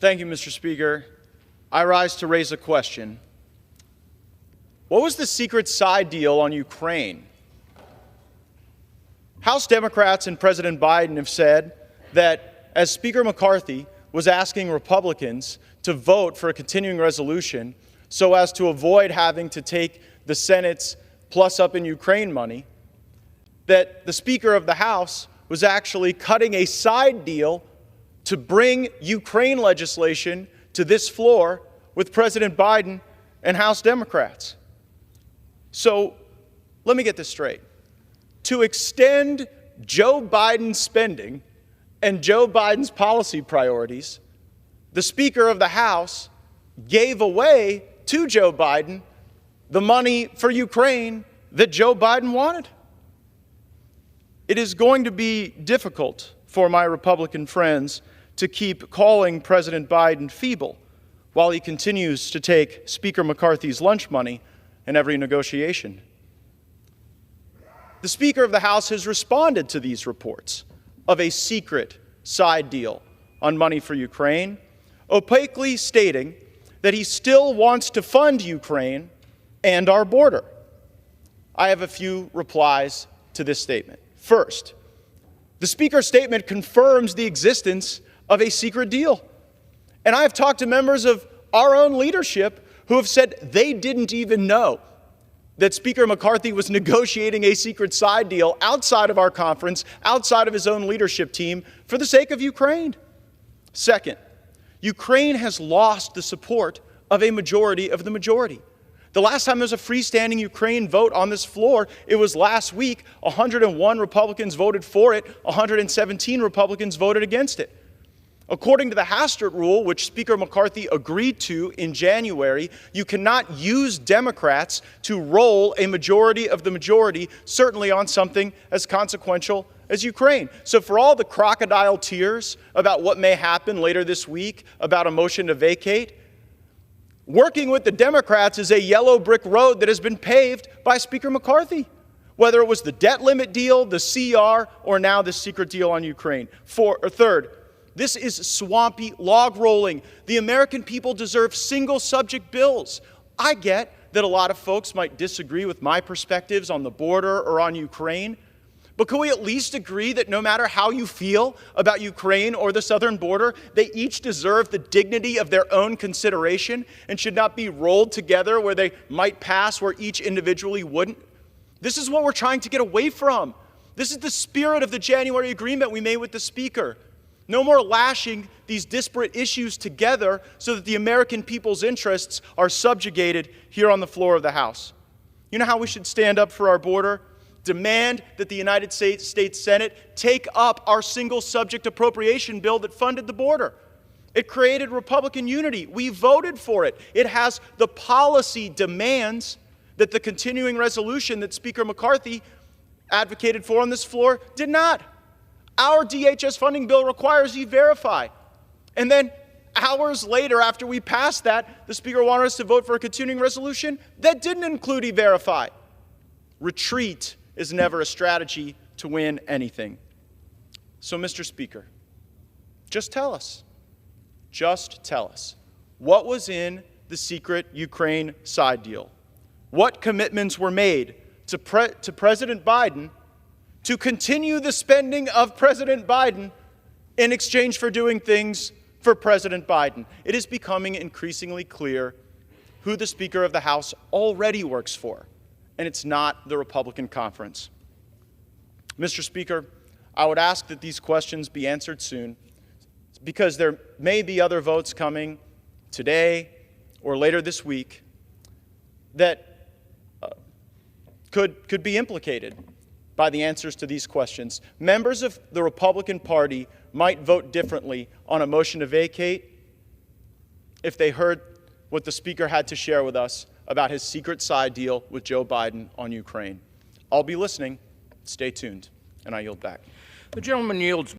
Thank you, Mr. Speaker. I rise to raise a question. What was the secret side deal on Ukraine? House Democrats and President Biden have said that as Speaker McCarthy was asking Republicans to vote for a continuing resolution so as to avoid having to take the Senate's plus up in Ukraine money, that the Speaker of the House was actually cutting a side deal to bring Ukraine legislation to this floor with President Biden and House Democrats. So let me get this straight. To extend Joe Biden's spending and Joe Biden's policy priorities, the Speaker of the House gave away to Joe Biden the money for Ukraine that Joe Biden wanted. It is going to be difficult for my Republican friends to keep calling President Biden feeble while he continues to take Speaker McCarthy's lunch money in every negotiation. The Speaker of the House has responded to these reports of a secret side deal on money for Ukraine, opaquely stating that he still wants to fund Ukraine and our border. I have a few replies to this statement. First, the Speaker's statement confirms the existence of a secret deal. And I have talked to members of our own leadership who have said they didn't even know that Speaker McCarthy was negotiating a secret side deal outside of our conference, outside of his own leadership team, for the sake of Ukraine. Second, Ukraine has lost the support of a majority of the majority. The last time there was a freestanding Ukraine vote on this floor, it was last week. 101 Republicans voted for it, 117 Republicans voted against it. According to the Hastert rule, which Speaker McCarthy agreed to in January, you cannot use Democrats to roll a majority of the majority, certainly on something as consequential as Ukraine. So for all the crocodile tears about what may happen later this week about a motion to vacate, working with the Democrats is a yellow brick road that has been paved by Speaker McCarthy, whether it was the debt limit deal, the CR, or now the secret deal on Ukraine. Third, this is swampy log rolling. The American people deserve single subject bills. I get that a lot of folks might disagree with my perspectives on the border or on Ukraine, but can we at least agree that no matter how you feel about Ukraine or the southern border, they each deserve the dignity of their own consideration and should not be rolled together where they might pass where each individually wouldn't? This is what we're trying to get away from. This is the spirit of the January agreement we made with the Speaker. No more lashing these disparate issues together so that the American people's interests are subjugated here on the floor of the House. You know how we should stand up for our border? Demand that the United States Senate take up our single subject appropriation bill that funded the border. It created Republican unity. We voted for it. It has the policy demands that the continuing resolution that Speaker McCarthy advocated for on this floor did not. Our DHS funding bill requires E-Verify. And then hours later, after we passed that, the Speaker wanted us to vote for a continuing resolution that didn't include E-Verify. Retreat is never a strategy to win anything. So, Mr. Speaker, just tell us, what was in the secret Ukraine side deal? What commitments were made to President Biden to continue the spending of President Biden in exchange for doing things for President Biden? It is becoming increasingly clear who the Speaker of the House already works for, and it's not the Republican conference. Mr. Speaker, I would ask that these questions be answered soon, because there may be other votes coming today or later this week that could be implicated by the answers to these questions. Members of the Republican Party might vote differently on a motion to vacate if they heard what the Speaker had to share with us about his secret side deal with Joe Biden on Ukraine. I'll be listening. Stay tuned, and I yield back. The gentleman yields.